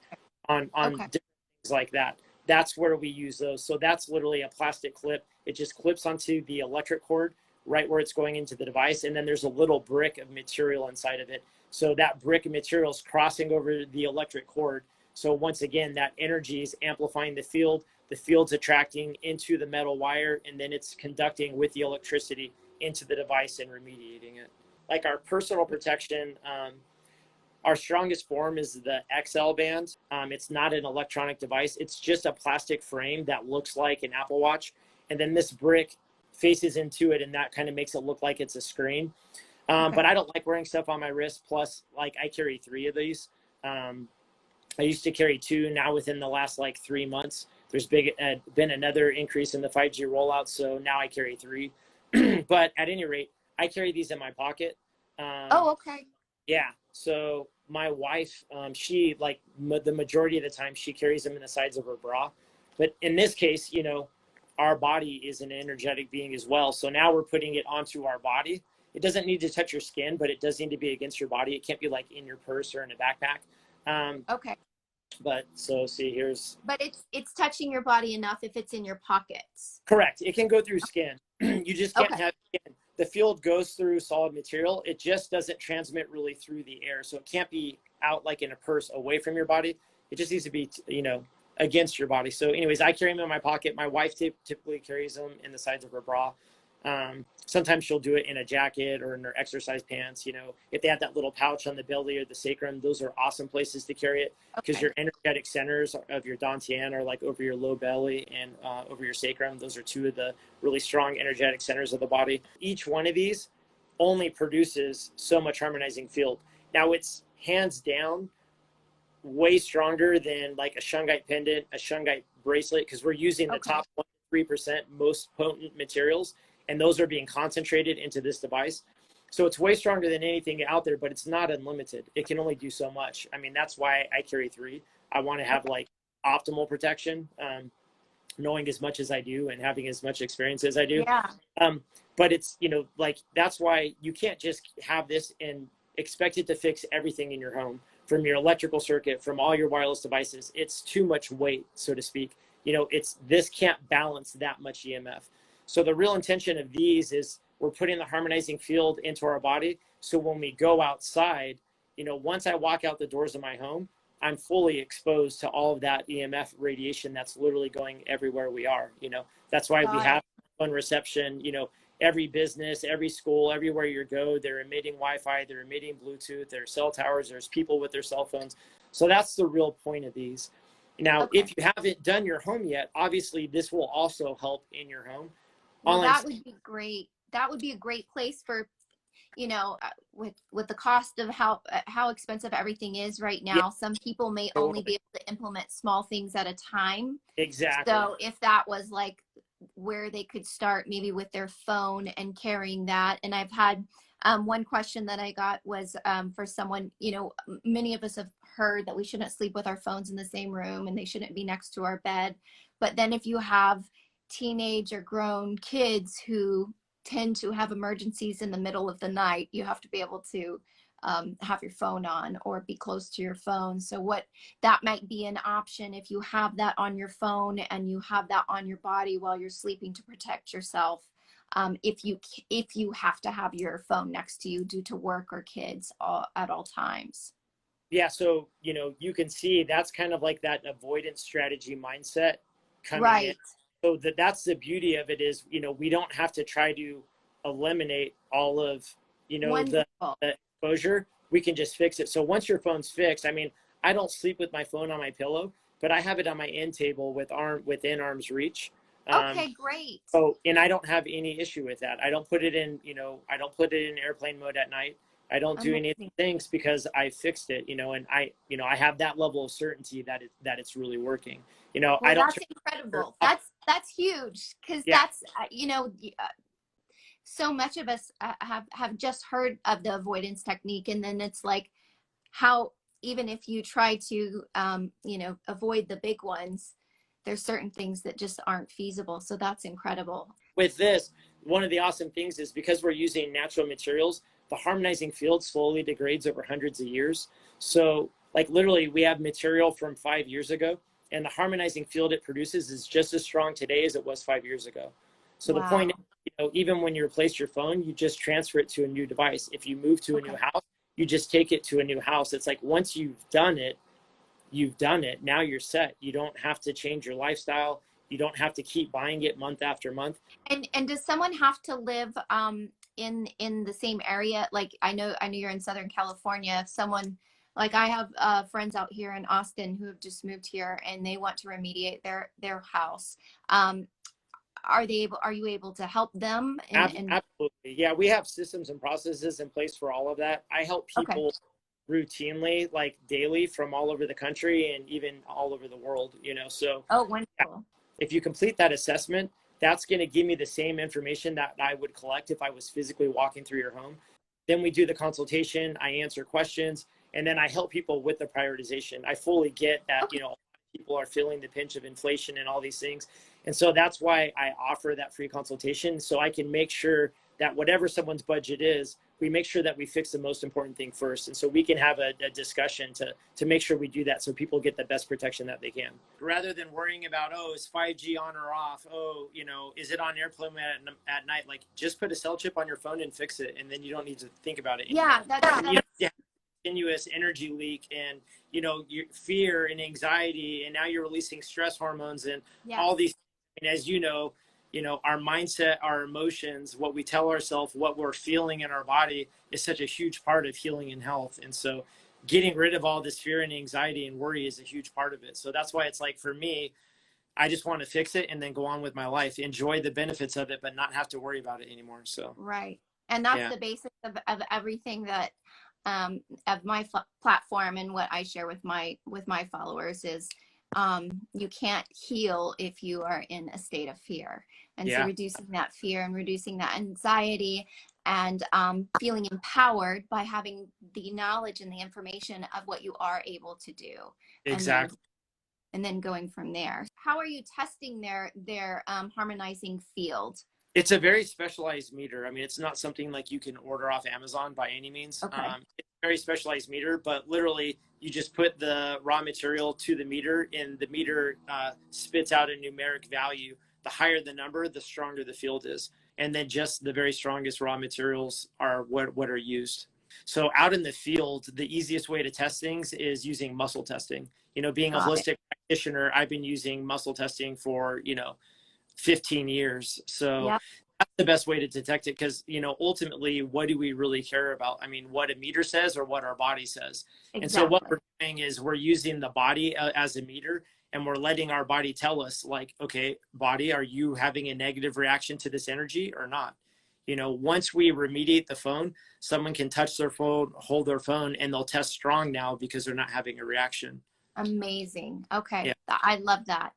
on different things like that. that's where we use those. So that's literally a plastic clip. It just clips onto the electric cord right where it's going into the device. And then there's a little brick of material inside of it. So that brick of material is crossing over the electric cord. So once again, that energy is amplifying the field's attracting into the metal wire, and then it's conducting with the electricity into the device and remediating it. Like our personal protection, our strongest form is the XL band. It's not an electronic device. It's just a plastic frame that looks like an Apple Watch. And then this brick faces into it, and that kind of makes it look like it's a screen. But I don't like wearing stuff on my wrist. Plus, like, I carry 3 of these. I used to carry 2. Now within the last like 3 months, there's been another increase in the 5G rollout. So now I carry 3. But at any rate, I carry these in my pocket. Oh, okay. Yeah. So my wife, she like the majority of the time she carries them in the sides of her bra. But in this case, you know, our body is an energetic being as well. So now we're putting it onto our body. It doesn't need to touch your skin, but it does need to be against your body. It can't be like in your purse or in a backpack. Okay. But so see, here's. But it's touching your body enough if it's in your pockets. Correct. It can go through skin. You just can't have skin. The field goes through solid material. It just doesn't transmit really through the air. So it can't be out like in a purse away from your body. It just needs to be, you know, against your body. So anyways, I carry them in my pocket. My wife typically carries them in the sides of her bra. Sometimes she'll do it in a jacket or in her exercise pants. You know, if they have that little pouch on the belly or the sacrum, those are awesome places to carry it, because your energetic centers of your dantian are like over your low belly and over your sacrum. Those are 2 of the really strong energetic centers of the body. Each one of these only produces so much harmonizing field. Now it's hands down way stronger than like a shungite pendant, a shungite bracelet, because we're using the top 1-3% most potent materials. And those are being concentrated into this device. So it's way stronger than anything out there, but it's not unlimited. It can only do so much. I mean, that's why I carry 3. I want to have like optimal protection, knowing as much as I do and having as much experience as I do. Yeah. But it's, you know, like, that's why you can't just have this and expect it to fix everything in your home, from your electrical circuit, from all your wireless devices. It's too much weight, so to speak. You know, this can't balance that much EMF. So the real intention of these is we're putting the harmonizing field into our body. So when we go outside, you know, once I walk out the doors of my home, I'm fully exposed to all of that EMF radiation that's literally going everywhere we are. You know, that's why we have phone reception. You know, every business, every school, everywhere you go, they're emitting Wi-Fi, they're emitting Bluetooth, there's cell towers, there's people with their cell phones. So that's the real point of these. Now, if you haven't done your home yet, obviously this will also help in your home. Well, that would be great. That would be a great place for, you know, with the cost of how expensive everything is right now. Yeah. Some people may only be able to implement small things at a time. Exactly. So if that was like where they could start, maybe with their phone and carrying that. And I've had one question that I got was for someone, you know, many of us have heard that we shouldn't sleep with our phones in the same room and they shouldn't be next to our bed. But then if you have teenage or grown kids who tend to have emergencies in the middle of the night, you have to be able to have your phone on or be close to your phone. So that might be an option if you have that on your phone and you have that on your body while you're sleeping to protect yourself. If you have to have your phone next to you due to work or kids at all times. Yeah. So, you know, you can see that's kind of like that avoidance strategy mindset coming in. So that's the beauty of it is, you know, we don't have to try to eliminate all of, you know, the exposure. We can just fix it. So once your phone's fixed, I mean, I don't sleep with my phone on my pillow, but I have it on my end table within arm's reach. Okay, great. So, and I don't have any issue with that. I don't put it in, you know, I don't put it in airplane mode at night. I don't do any things because I fixed it, you know, and I have that level of certainty that it's really working. You know, well, that's incredible. That's huge, because that's, you know, so much of us have just heard of the avoidance technique, and then it's like how even if you try to, you know, avoid the big ones, there's certain things that just aren't feasible. So that's incredible. With this, one of the awesome things is because we're using natural materials, the harmonizing field slowly degrades over hundreds of years. So like literally we have material from 5 years ago And the harmonizing field it produces is just as strong today as it was 5 years ago. So the point is, even when you replace your phone, you just transfer it to a new device. If you move to a new house, you just take it to a new house. It's like once you've done it, you've done it. Now you're set. You don't have to change your lifestyle. You don't have to keep buying it month after month. And does someone have to live in the same area? Like I know you're in Southern California. If someone, like I have friends out here in Austin who have just moved here and they want to remediate their house. Are you able to help them? Absolutely. Yeah, we have systems and processes in place for all of that. I help people routinely, like daily, from all over the country and even all over the world, so. Oh, wonderful. If you complete that assessment, that's going to give me the same information that I would collect if I was physically walking through your home. Then we do the consultation, I answer questions, and then I help people with the prioritization. I fully get that, people are feeling the pinch of inflation and all these things. And so that's why I offer that free consultation, so I can make sure that whatever someone's budget is, we make sure that we fix the most important thing first. And so we can have a discussion to make sure we do that so people get the best protection that they can. Rather than worrying about, is 5G on or off? Is it on airplane mode at night? Like, just put a cell chip on your phone and fix it. And then you don't need to think about it anymore. Yeah, that's continuous energy leak and, your fear and anxiety. And now you're releasing stress hormones and all these. And as our mindset, our emotions, what we tell ourselves, what we're feeling in our body is such a huge part of healing and health. And so getting rid of all this fear and anxiety and worry is a huge part of it. So that's why it's like, for me, I just want to fix it and then go on with my life, enjoy the benefits of it, but not have to worry about it anymore. So. Right. And that's the basics of everything that, of my platform and what I share with my followers is, you can't heal if you are in a state of fear. And so reducing that fear and reducing that anxiety and feeling empowered by having the knowledge and the information of what you are able to do. Exactly. And then going from there. How are you testing their harmonizing field? It's a very specialized meter. I mean, it's not something like you can order off Amazon by any means. It's a very specialized meter, but literally you just put the raw material to the meter and the meter spits out a numeric value. The higher the number, the stronger the field is. And then just the very strongest raw materials are what are used. So out in the field, the easiest way to test things is using muscle testing. Being a holistic practitioner, I've been using muscle testing for, 15 years. So that's the best way to detect it because, ultimately, what do we really care about? I mean, what a meter says or what our body says. Exactly. And so what we're doing is we're using the body as a meter, and we're letting our body tell us, like, okay, body, are you having a negative reaction to this energy or not? Once we remediate the phone, someone can touch their phone, hold their phone, and they'll test strong now because they're not having a reaction. Amazing. Okay. I love that.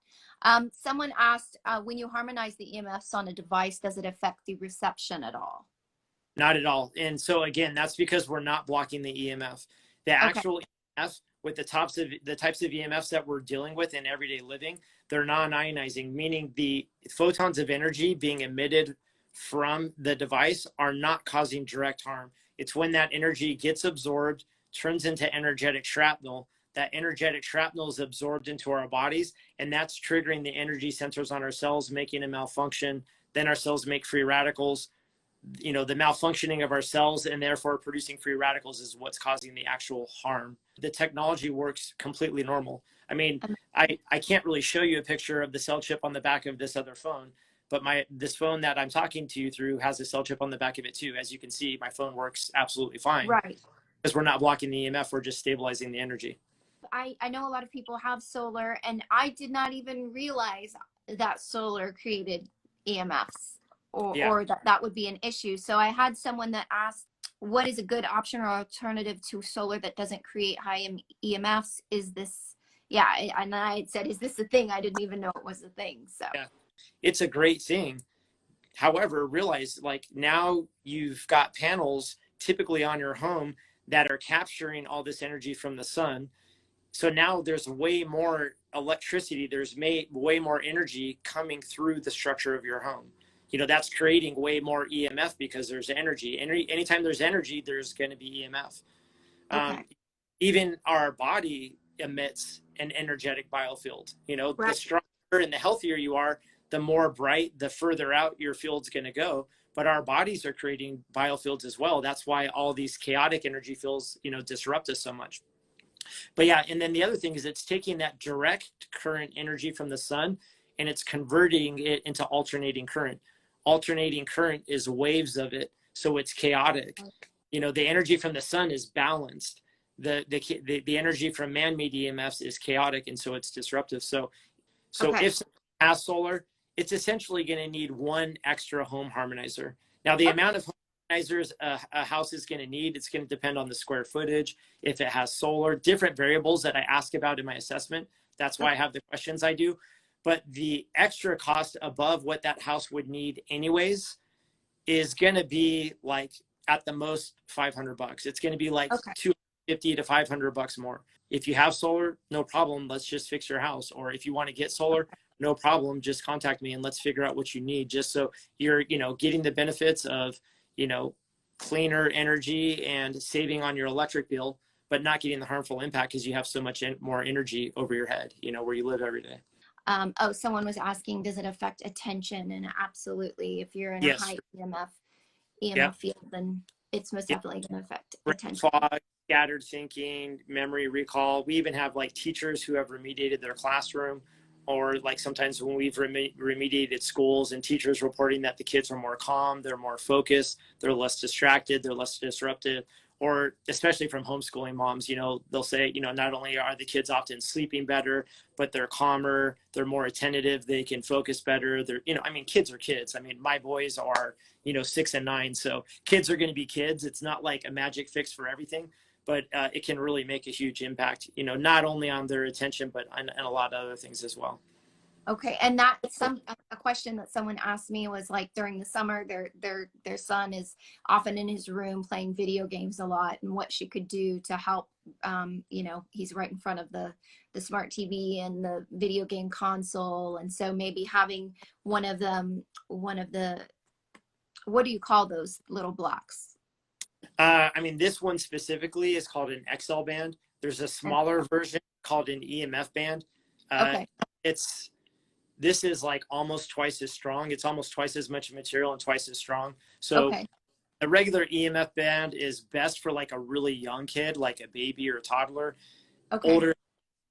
Someone asked, when you harmonize the EMFs on a device, does it affect the reception at all? Not at all. And so again, that's because we're not blocking the EMF. The actual EMF with the types of EMFs that we're dealing with in everyday living, they're non-ionizing, meaning the photons of energy being emitted from the device are not causing direct harm. It's when that energy gets absorbed, turns into energetic shrapnel. That energetic shrapnel is absorbed into our bodies, and that's triggering the energy sensors on our cells, making a malfunction. Then our cells make free radicals. The malfunctioning of our cells and therefore producing free radicals is what's causing the actual harm. The technology works completely normal. I mean, I can't really show you a picture of the cell chip on the back of this other phone, but this phone that I'm talking to you through has a cell chip on the back of it too. As you can see, my phone works absolutely fine. Right. Because we're not blocking the EMF, we're just stabilizing the energy. I know a lot of people have solar, and I did not even realize that solar created EMFs or that would be an issue. So I had someone that asked, what is a good option or alternative to solar that doesn't create high EMFs? Is this, and I had said, is this a thing? I didn't even know it was a thing. So it's a great thing. However, realize like now you've got panels typically on your home that are capturing all this energy from the sun. So now there's way more electricity, there's way more energy coming through the structure of your home. That's creating way more EMF because there's energy. Anytime there's energy, there's going to be EMF. Even our body emits an energetic biofield. You know, the Right. stronger and the healthier you are, the more bright, the further out your field's going to go. But our bodies are creating biofields as well. That's why all these chaotic energy fields, you know, disrupt us so much. But yeah, and then the other thing is it's taking that direct current energy from the sun and it's converting it into alternating current. Alternating current is waves of it, so it's chaotic. You know, the energy from the sun is balanced. The energy from man-made EMFs is chaotic, and so it's disruptive. So Okay. if someone has solar, it's essentially going to need one extra home harmonizer. Now, the amount of home harmonizers a house is going to need, it's going to depend on the square footage, if it has solar, different variables that I ask about in my assessment. That's why I have the questions I do. But the extra cost above what that house would need anyways is going to be like at the most $500. It's going to be like $250 to $500 more. If you have solar, no problem. Let's just fix your house. Or if you want to get solar, no problem. Just contact me and let's figure out what you need. Just so you're, you know, getting the benefits of, you know, cleaner energy and saving on your electric bill, but not getting the harmful impact because you have so much more energy over your head, you know, where you live every day. Oh, someone was asking, does it affect attention? And absolutely, if you're in a high EMF field, then it's most definitely going to affect attention. Fog, scattered thinking, memory recall. We even have like teachers who have remediated their classroom, or like sometimes when we've remediated schools and teachers reporting that the kids are more calm, they're more focused, they're less distracted, they're less disruptive. Or especially from homeschooling moms, you know, they'll say, you know, not only are the kids often sleeping better, but they're calmer, they're more attentive, they can focus better. They're, you know, I mean, kids are kids. I mean, my boys are, you know, 6 and 9. So kids are going to be kids. It's not like a magic fix for everything, but it can really make a huge impact, you know, not only on their attention, but on a lot of other things as well. Okay, and that's a question that someone asked me was like during the summer, their son is often in his room playing video games a lot, and what she could do to help. You know, he's right in front of the smart TV and the video game console, and so maybe having one of the what do you call those little blocks? I mean, this one specifically is called an XL band. There's a smaller version called an EMF band. Okay. This is like almost twice as strong. It's almost twice as much material and twice as strong. So a regular EMF band is best for like a really young kid, like a baby or a toddler. Older,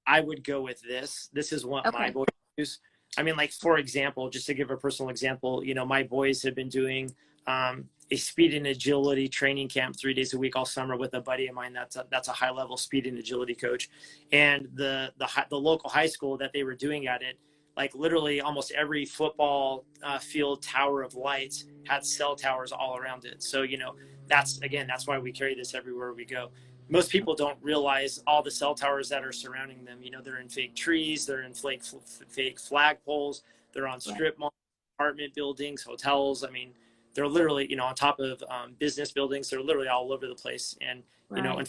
I would go with this. This is what my boys use. I mean, like, for example, just to give a personal example, you know, my boys have been doing a speed and agility training camp 3 days a week all summer with a buddy of mine that's a high level speed and agility coach. And the local high school that they were doing at it, like literally almost every football field tower of lights had cell towers all around it. So, you know, that's why we carry this everywhere we go. Most people don't realize all the cell towers that are surrounding them. You know, they're in fake trees, they're in fake flagpoles, they're on strip malls, apartment buildings, hotels. I mean, they're literally, you know, on top of business buildings. They're literally all over the place. And, you know,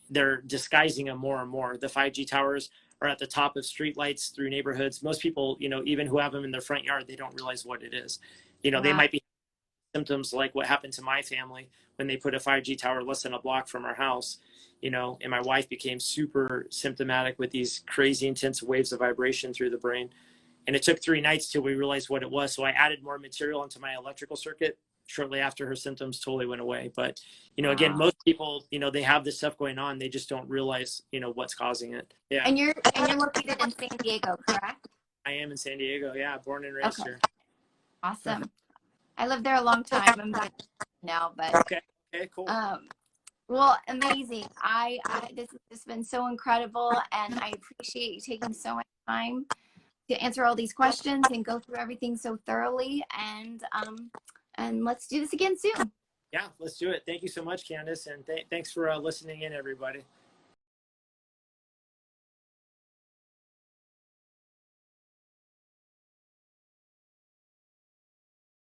they're disguising them more and more. The 5G towers are at the top of street lights through neighborhoods. Most people, you know, even who have them in their front yard, they don't realize what it is. You know, they might be symptoms like what happened to my family when they put a 5G tower less than a block from our house, you know, and my wife became super symptomatic with these crazy intense waves of vibration through the brain. And it took 3 nights till we realized what it was. So I added more material into my electrical circuit shortly after her symptoms totally went away. But, you know, again, most people, you know, they have this stuff going on. They just don't realize, you know, what's causing it. Yeah. And you're located in San Diego, correct? I am in San Diego. Yeah. Born and raised here. Awesome. I lived there a long time. I'm not now, but okay, cool. Well, amazing. This has just been so incredible, and I appreciate you taking so much time to answer all these questions and go through everything so thoroughly. And let's do this again soon. Yeah, let's do it. Thank you so much, Candace, and thanks for listening in, everybody.